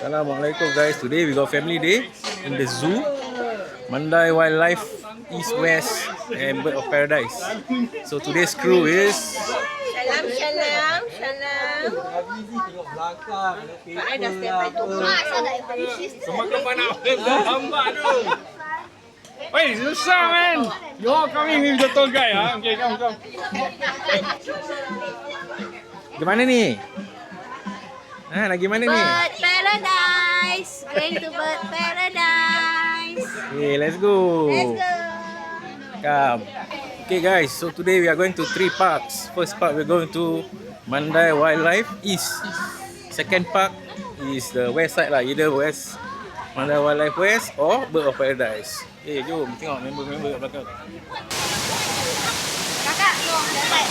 Assalamualaikum guys. Today we got family day in the zoo, Mandai Wildlife East, West and Bird of Paradise. So today's crew is Salam. Saya dah standby tu. Semakin banyak gambar tu. Wait, susah man. You all coming with the tour guide ah? Okay, come. Gimana ni? Lagi mana ni? Bird Paradise. Going to Bird Paradise. Okay, let's go. Come. Okay guys, so today we are going to 3 parks. First park we're going to Mandai Wildlife East. Second park is the west side lah, either west Mandai Wildlife West or Bird of Paradise. Okay, jom tengok member-member kat belakang. Kakak, dapat.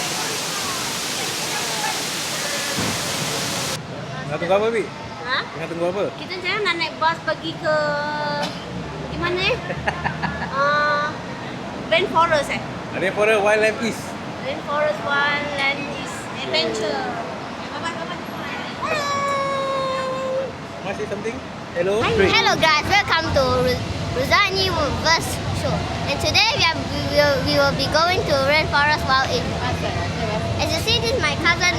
Nak tunggu apa, Bi? Ha? Nak tunggu apa? Kita jangan nak naik bas pergi ke mana eh? Rainforest Rainforest Wildlife East. Rainforest Wild Adventure. Masih something? Hello. Hello guys, welcome to Bunyi Buaya show. And today we will be going to Rainforest Wild Adventure. As you see, this is my cousin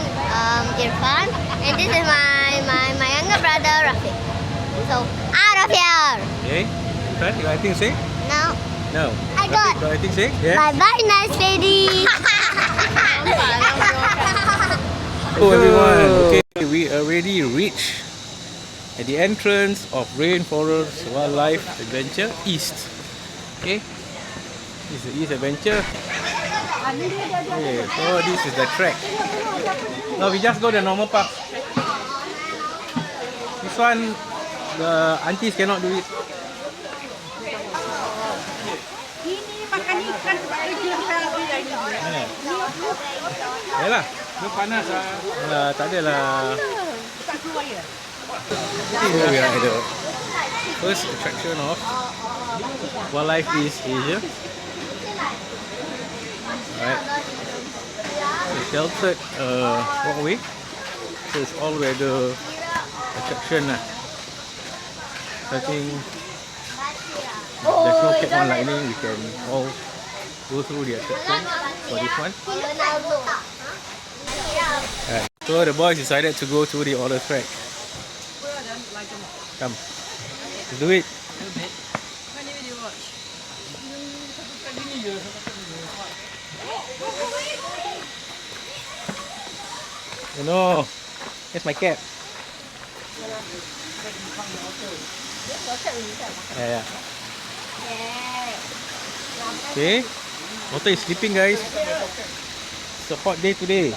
Irfan, and this is my younger brother Rafiq. So out of here. Okay. Irfan, you got anything to say? Now No. I got Got anything to say? Yeah. my very nice lady. Hello everyone. Okay, we already reached at the entrance of Rainforest Wildlife Adventure East. Okay, this is the East Adventure. Okay, so this is the track. Now we just go the normal park. This one, the aunties cannot do it. Yalah, Dia panas ah. Yalah, tak adalah. So we are at the first attraction of Wildlife East Asia. Alright. It's a sheltered walkway. So it's all weather attraction lah. I think there's no cap on like ini. We can all go through the attraction for this one. Alright. So the boys decided to go to the other track. Come. Let's do it. Oh no. Here's my cap. Yeah. Okay. Water is sleeping guys. It's a hot day today.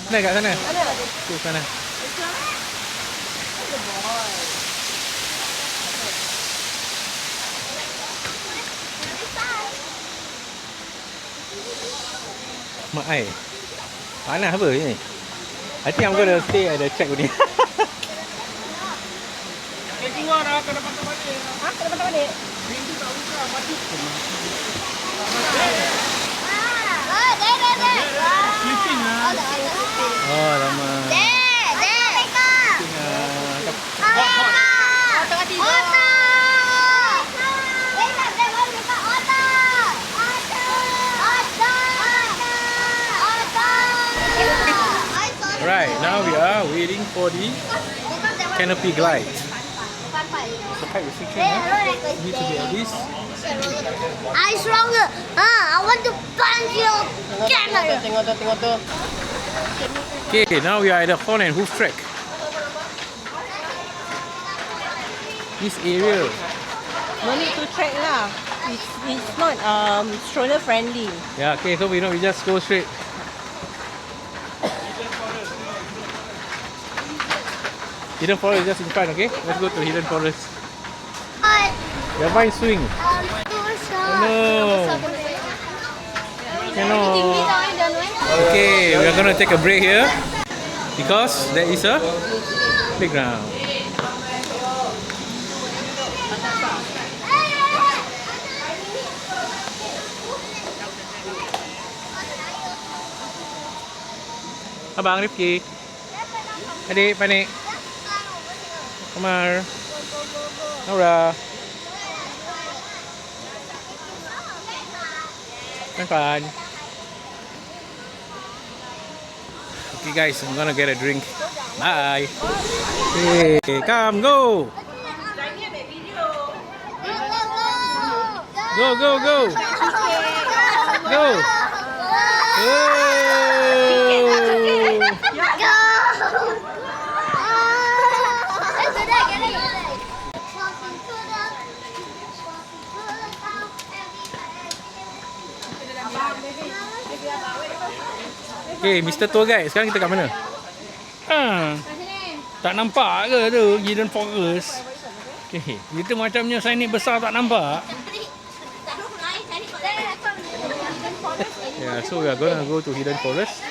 Mana kat sana? Tu sana. Mak ai. Panas apa ni? I think I'm gonna stay at the track ni. Keluar dah kena patah balik. Ha? Kena patah balik? Pintu tak buka, mati. Sleeping lah. Oh, lama. Tengah tidur. Right, now we are waiting for the canopy glide. It's a height restriction, you need to be at least. I stronger. I want to punch your camera. Tengok tu. Okay, now we are at the horn and hoof track. This area. No need to track lah. It's not stroller friendly. Yeah, okay, so we just go straight. Hidden forest is just in front, okay? Let's go to hidden forest. The vine swing. No. Okay, we are gonna take a break here because there is a playground. Abang Rifki. Adik, panik. Amar. Nora. Makan. Okay guys, I'm gonna get a drink. Bye. Okay, come, go. Go, go, go. Go. Okay, Mr. Tour Guide, sekarang kita kat mana? Tak nampak ke tu Hidden Forest? Okay, kita macamnya signage besar tak nampak. Yeah, so we are gonna go to Hidden Forest.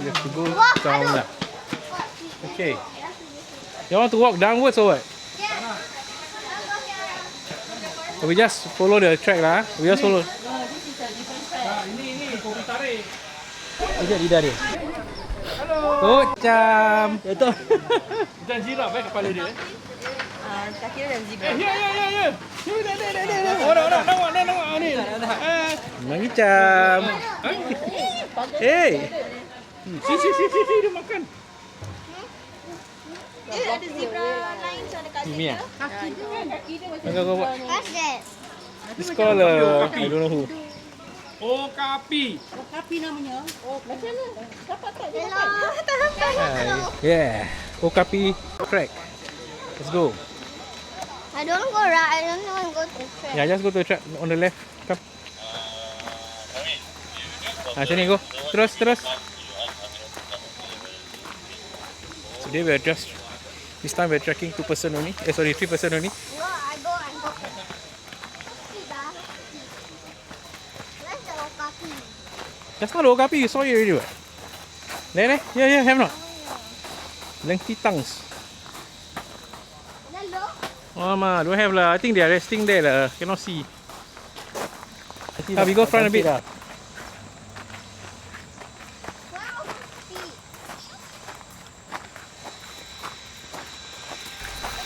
We have to go down lah. Okay. You want to walk downwards or what? We just follow the track lah. We just follow. Ini kopi tarik. Lihat lidah dia. Halo. Macam. Betul. Dan zirap kepala dia. Kaki dia dan zebra. Ya. Orang nampak ni. Macam. Hey. Si dia makan. Ada zebra lain ada kat Ini ya. kaki dia macam Go buat. What's that? It's called I don't know who. Oh, kapi. kapi namanya. Oh, macam mana? Dapat tak? Hello. Yeah. Okapi track. Let's go. I don't go right. I don't want to go to track. Yeah, just go to the track on the left. Come. Sini go. Terus. Today we are just. This time we are tracking 2 person only. 3 person only. No, I go. Where's the okapi? Just now the Okapi you saw it already. What? There. Yeah, have not. Lengthy tongues. Hello. Oh ma, don't have lah. I think they are resting there lah. Cannot see. We go front a bit. Wow, okapi.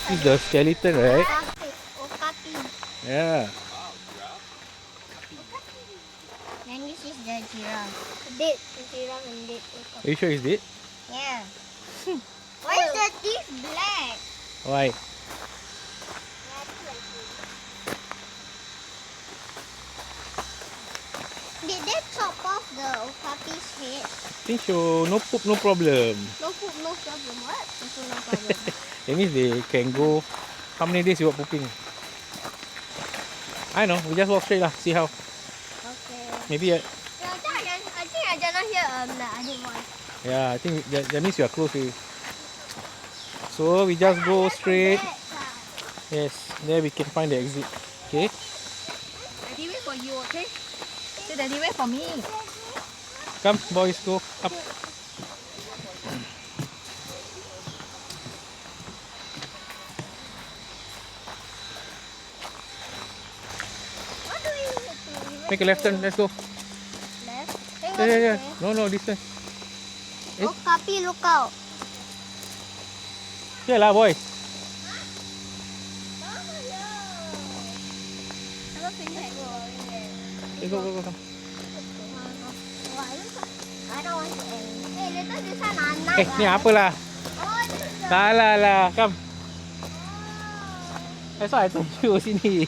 This is the skeleton, right? Okapi. Yeah. And this is the giraffe. Date. The giraffe and date. Are you sure it's it? Yeah. Why is the teeth black? Why? Did they chop off the okapi's head? I think so. No poop, no problem. No poop, no problem. What? Also no problem. That means they can go. How many days without pooping? I know. We just walk straight lah. See how. Okay. Maybe. Yeah, I think I cannot hear the other one. Yeah. I think that means you are close already. So we just go straight. Yes. There we can find the exit. Okay. Daddy wait for you, okay? Say Daddy wait for me. Come, boys, go up. What do we need to Make a left turn. Let's go. left? Yeah. No, this way. Okapi, look out. Here lah, boys. Okay, go. Come. I don't want to end. Hey, later this one Anak. Ni apa lah? Oh, this is the... Salah lah. Come. That's why I told you sini.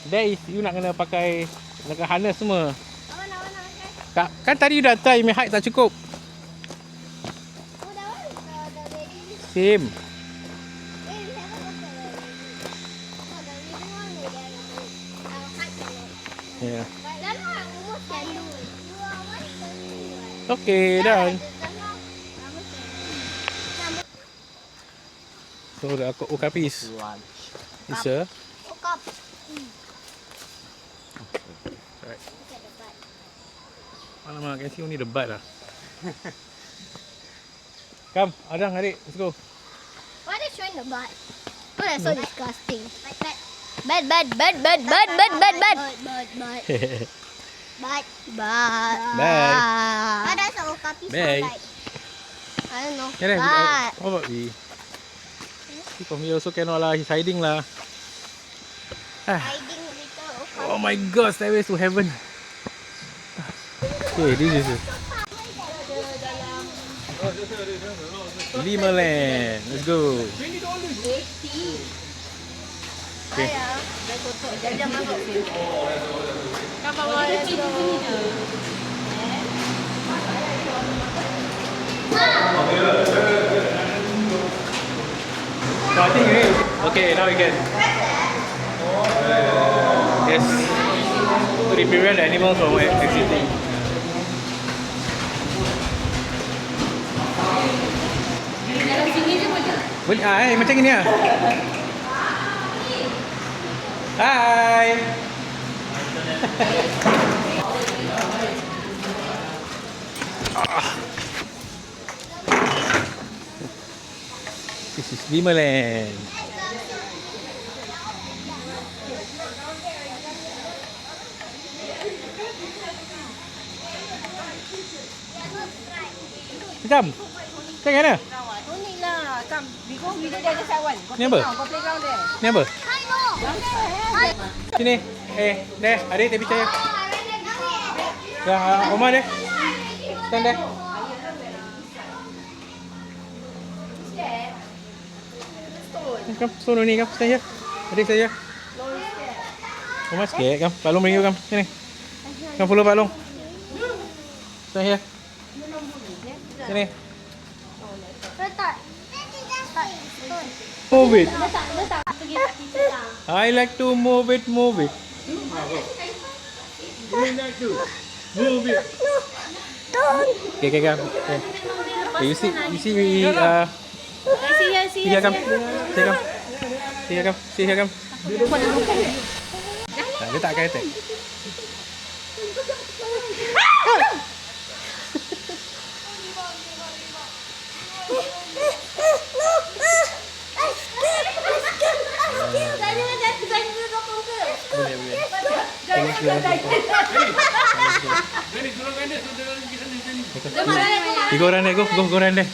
There is you nak kena pakai harness semua. Kan tadi dah try main height tak cukup. Oh, that one is the lady. Same. Hey, we haven't got the lady. No, the living one we get. I'll hide the lady. Yeah. But that one I almost can do it. You are one person. Okay, done. So the okapi is a Okap. Alright. Look at the butt. Alamak, I can see only the butt lah. Come, Adang, adik, let's go. Why are they showing the butt? Oh, that's so disgusting. Butt. Bad. What does the okapi puppies Bye. are like, I don't know. Yeah, But what about we? From here also cannot lah. He's hiding lah. hiding little. Oh my god, stairways to heaven. Okay, this is Limaland. Let's go. Okay. So I think okay, now we can. Yes. To prevent the animals from exiting. Macam gini lah. Hai. This is Limaland. Jom. Macam mana? Don't need lah. Come, we go there the side one. Ni apa? Go playground there. Ni apa? I know. Sini. Deh. Adik tepi saya. Ya, Omar deh. Stand deh. Come, suruh ni, come. Stand here. Adik saya. Omar sikit, come. Pak Long bring you, come. Sini. Come, follow Pak Long. Stand here. Sini. Letak. Move it. Letak pergi kat kita lah. I like to move it, move it. Okay, come. Okay, you see, we see here, come. See here, come. Dia tak akan attack. You go run there, go run there.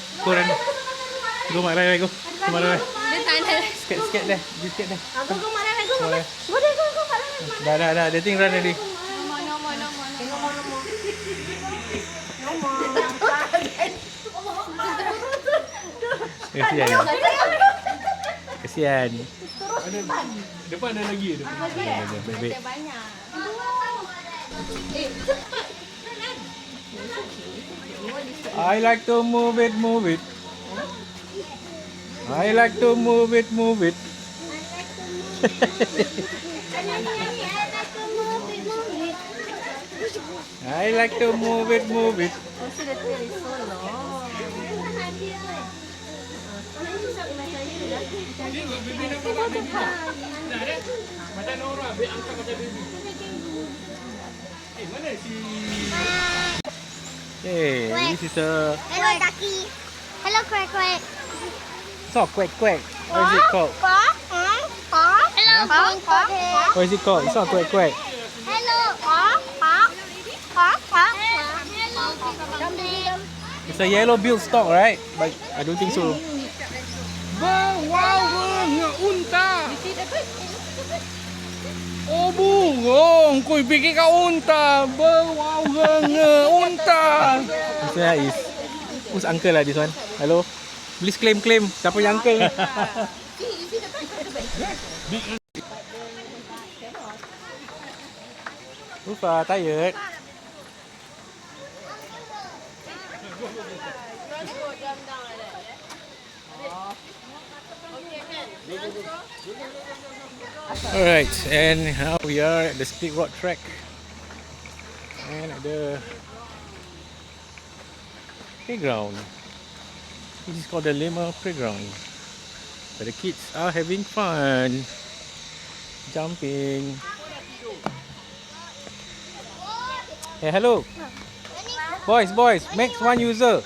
Go mak run there, go. Mak run there. Sikit deh, sikit deh. Go mak Rai, go. Go there. Go there, go mak Rai. Dah, the thing run already. No more. Kesian. Depan ada lagi. Baik. Banyak. I like to move it, move it. I like to move it, move it. I like to move it, move it. Oh, see the tail is so long. Macam Nora, ambil angkat macam baby. Mana si... Okay, this is a... Hello, Ducky. Hello, Quack Quack. It's not quack quack. What is it called? Hello, Quack. What is it called? It's not quack quack. Hello. It's a yellow-billed stork, right? But I don't think so. Unta! Oh, burung! Kau fikir kau unta! Unta! This one is... Who's uncle lah, this one? Hello? Please claim. Siapa yang uncle ni? Rufa, tired. Alright, and now we are at the stick rod track and at the playground. This is called the Lemurs playground, where the kids are having fun jumping. Hey, hello boys, max one user.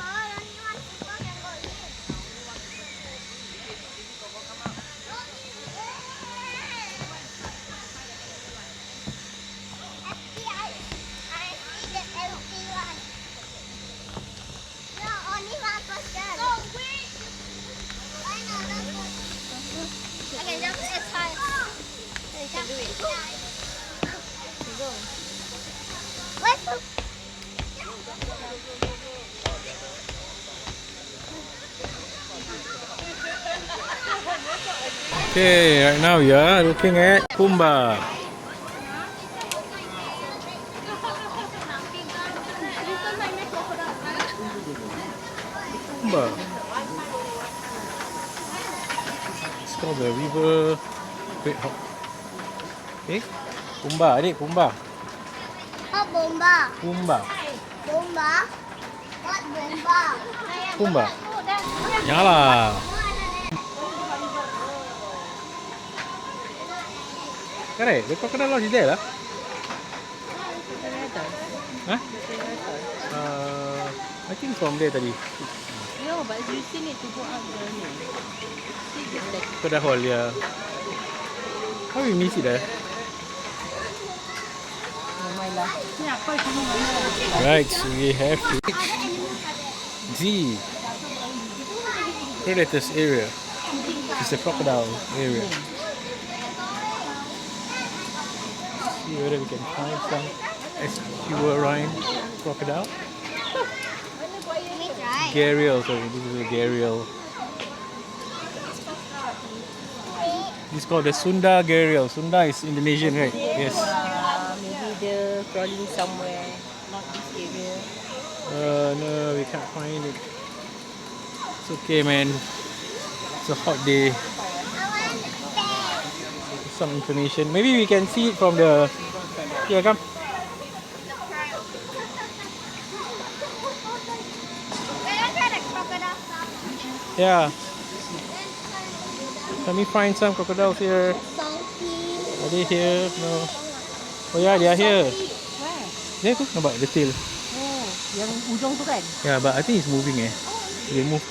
Okay, right now we are looking at Kumba. Kumba. It's called the river Great Hawk. Okay, Kumba, adik, Kumba. Hot bomba. Kumba. Bomba. Hot bomba. Kumba. Nyala. Correct, the crocodile lodge is there lah. Huh? I think from there tadi. No, but you still need to go up the hill. Crocodile hall, yeah. How we miss it eh? Right, so we have to reach the predators area. It's the crocodile area. See whether we can find some estuarine crocodile. Gharial, sorry, this is a gharial. This is called the Sunda gharial. Sunda is Indonesian, right? Yes. Maybe they're crawling somewhere, not this area. No, we can't find it. It's okay, man. It's a hot day. Some information. Maybe we can see it from the. Here, come. Yeah. Let me find some crocodiles here. Are they here? No. Oh yeah, they are here. Where? There tu nampak the tail. Oh, yang ujung tu kan? Yeah, but I think it's moving eh. They move.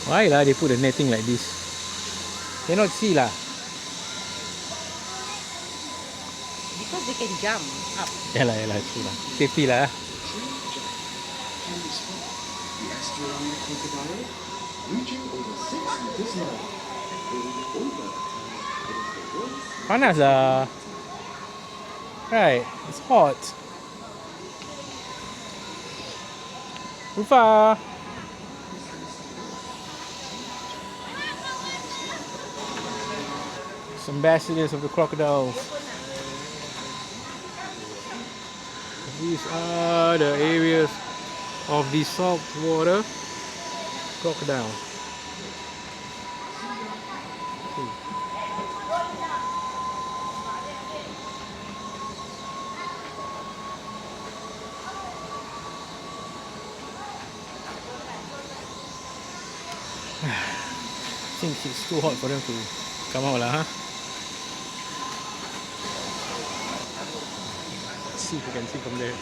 Why lah they put the netting like this? Cannot see lah. Because they can jump up. Yalah, true lah. Safety lah. Panas lah. Right, it's hot. Rufa. Some ambassadors of the crocodiles. These are the areas of the saltwater crocodile. I think it's too hot for them to come out lah, huh? Let's see if we can see from there.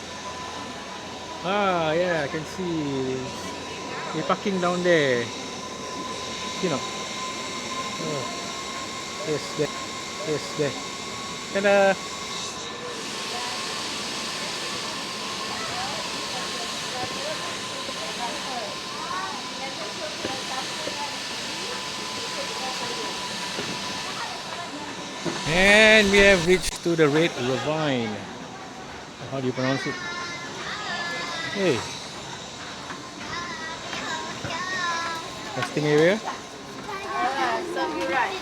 Ah, yeah, I can see. They're parking down there. You know. Oh. Yes, there. Yes, there. Ta-da! And we have reached to the Red Ravine. How do you pronounce it? Hey. Resting area. So you're right.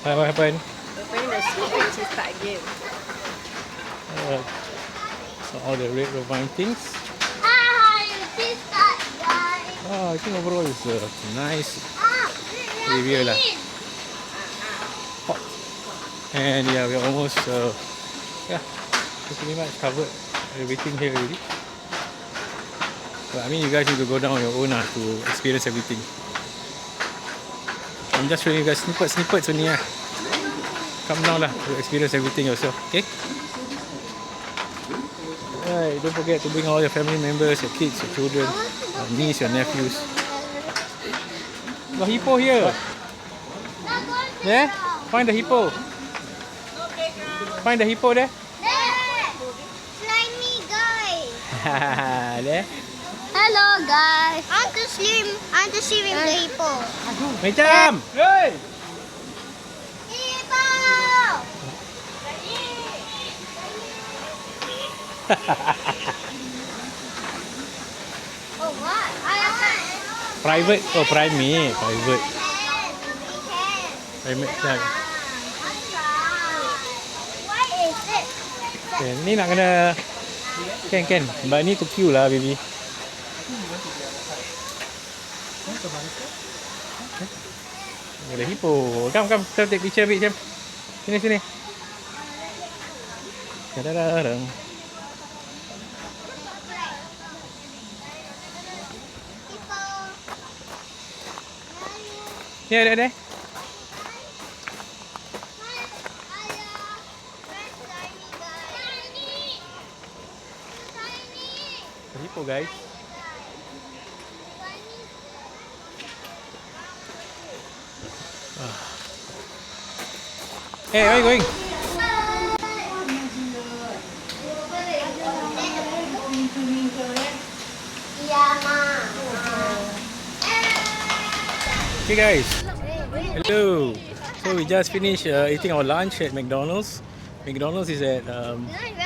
What happened? We're playing the stupid to start again. So all the Red Ravine things. I think overall it's a nice area lah. Hot. And yeah, we're almost pretty much covered everything here already. But I mean, you guys need to go down on your own to experience everything. I'm just showing you guys snippets only lah. Come down lah to experience everything yourself, okay? Alright, don't forget to bring all your family members, your kids, your children, your niece, your nephews. Got hippo here. Yeah? Find the hippo. Find the hippo there. Slimy guy. There. Hello guys. I want to swim. I want to swim with the hippo. Macam. Hey! Hippo. Oh what? I want. Private. Oh, private. Private flight. Okay, ni nak kena Can. But need to queue lah, baby. Ada hippo. Come. Kita take picture bit, Jam. Sini. Kadang-kadang. Ya, ada. Hippo, guys. Hey, where are you going? Okay, guys. Hello. So we just finished eating our lunch at McDonald's. McDonald's is at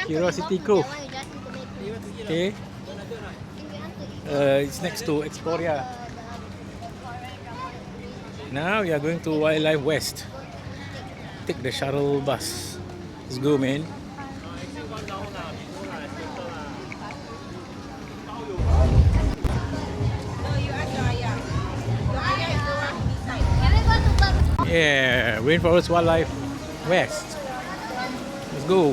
Curiosity Cove. Okay. It's next to Exploria. Now we are going to Wildlife West. Take the shuttle bus. Let's go, man. Yeah, Rainforest Wildlife West. Let's go.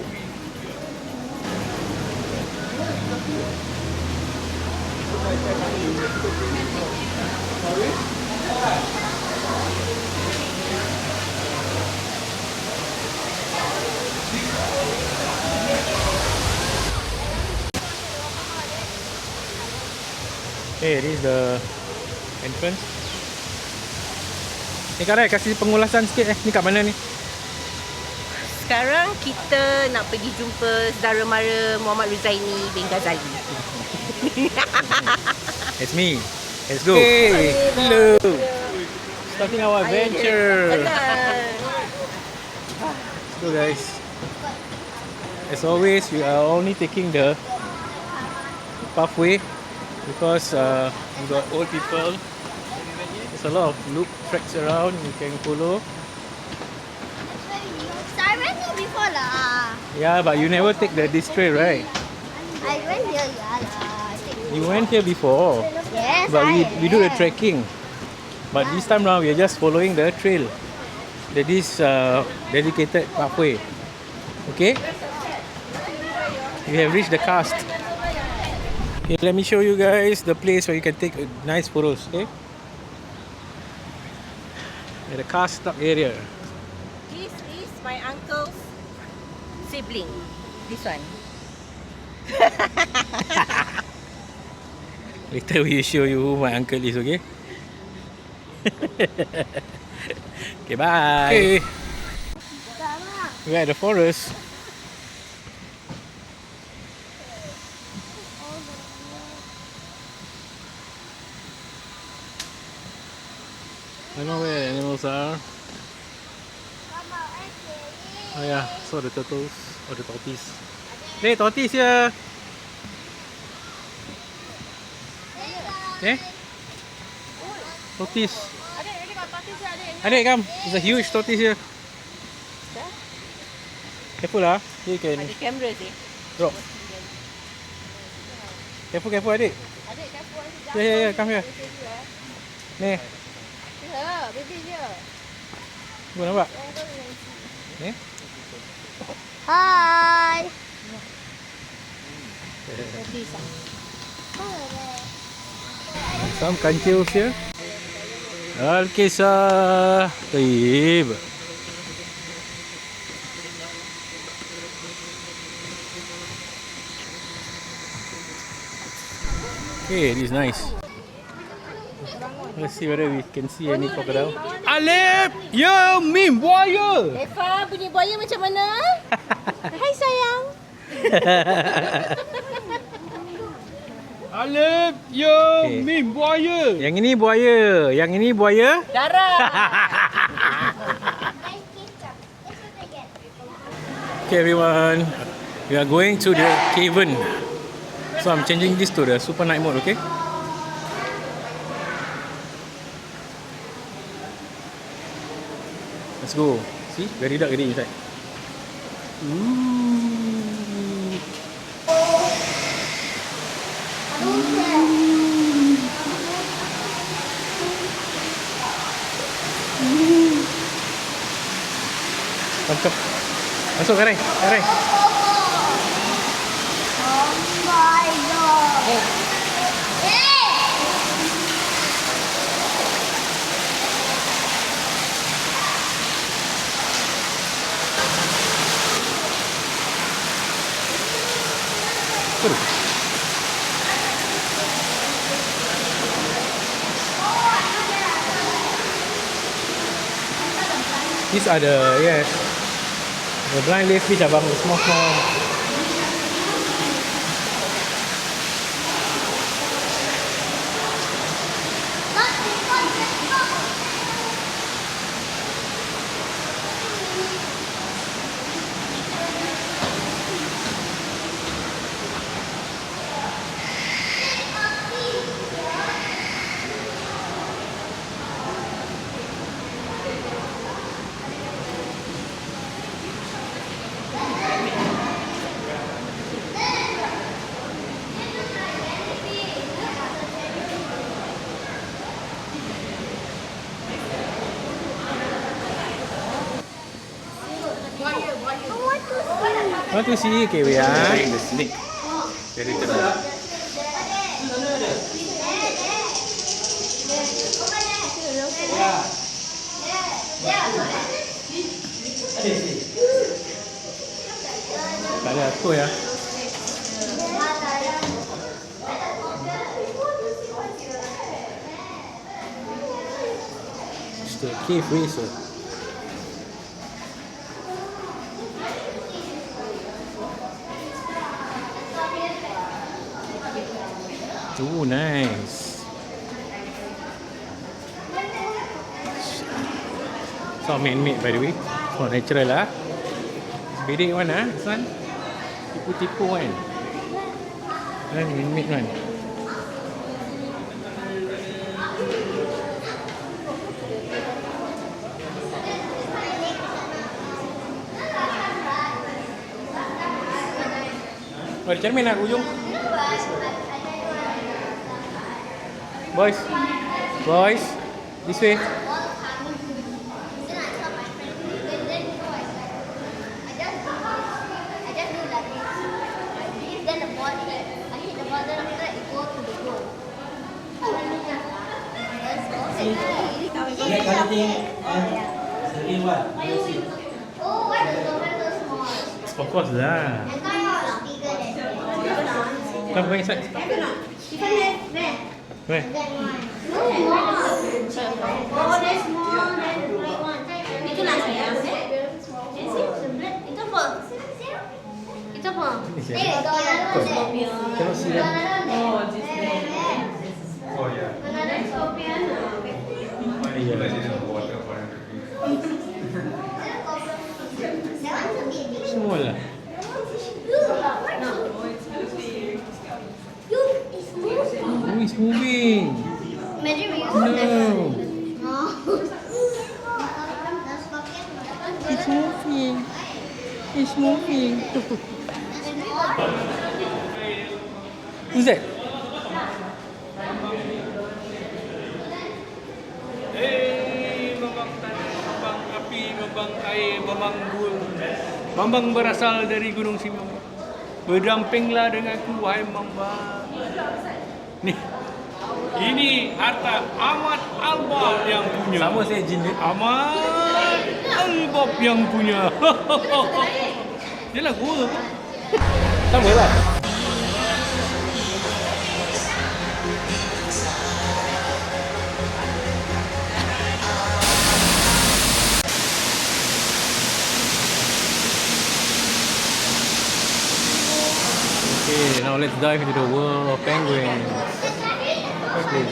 Okay, this is the entrance. Ni Kak, kasih pengulasan sikit ni kat mana ni? Sekarang kita nak pergi jumpa saudara mara Muhammad Ruzaini bin Ghazali. It's me. Let's go. Hey, hello. Starting our adventure. Let's go, guys. As always, we are only taking the pathway because we got old people. There's a lot of loop tracks around you can follow. I went here before lah. Yeah, but you never take this trail, right? I went here, yeah. You went here before. Yes, But we do the trekking. But this time round we are just following the trail. That is dedicated pathway. Okay? We have reached the cast. Okay, let me show you guys the place where you can take nice photos. Okay? At the cast stop area. This is my uncle's sibling. This one. Later we will show you who my uncle is, okay? Okay, bye. Okay. We're at the forest. I don't know where the animals are. Oh yeah, saw the turtles or the tortoise. Hey, tortoise here. Eh? Tortoise. Adik, come. There's a huge tortoise here. Careful lah. You can Ada kamera sih. drop. Careful, adik. Adik careful. Yeah, come here. Ni. Ya, baby dia. Gua nampak. Ni. Hi. Some kancils here. Al-Kisah. Taib. Okay, this is nice. Let's see whether we can see any crocodile. Alip! Yo, Bunyi Buaya! Eva, bunyi buaya macam mana? Hai sayang. Alip, yo, Bunyi Buaya. Yang ini buaya. Yang ini buaya. Darah. Okay, everyone. We are going to the cavern. So I'm changing this to the super night mode, okay? Let's go. See, very dark already inside. Ooh. Come. Masuk Rai. Rai. Oh my god. These are the blind leaf fish abang, the small. Want to see? Okay, we are. The snake. Very tenang. Tak ada apa ya. It's the cave racer. Oh, nice. It's all man-made by the way. It's not natural lah. It's bedek one lah. This one tipu-tipu one. And man-made one. Oh, ada cermin lah ujung. Boys, this way. Of course lah. Come go inside. Where? Oh, there's more than the black one. Itu nak saya. Itu apa? Itu apa? Cannot see them. Oh yeah. Another scorpion. Small lah. Oh, it's moving. Imagine we use No. It's moving. It's moving. Who's that? Mamang tanah, mamang api, mamang air, mamang gul. Mamang berasal dari Gunung Simang. Berdampinglah denganku, wahai Mamba. Nih, ini harta Ahmad Albab yang punya. Sama saya jin dia. Ahmad Albab yang punya. Dia lah gua. Sama lah. Okay, now let's dive into the world of penguins. Okay.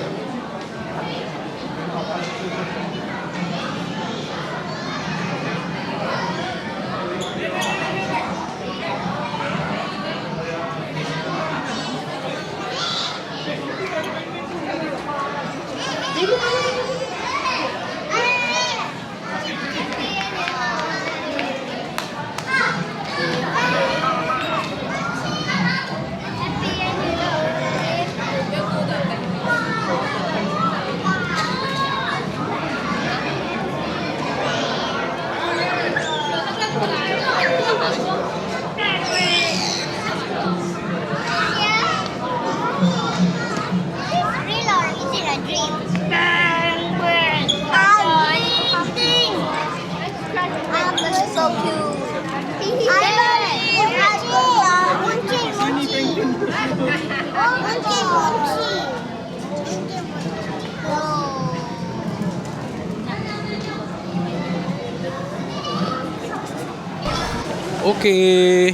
Okay,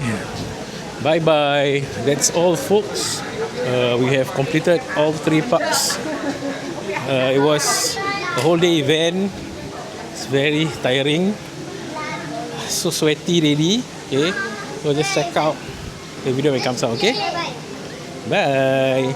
bye bye. That's all, folks. We have completed all 3 parks. It was a whole day event. It's very tiring. So sweaty already. Okay, so just check out the video when it comes out. Okay, bye.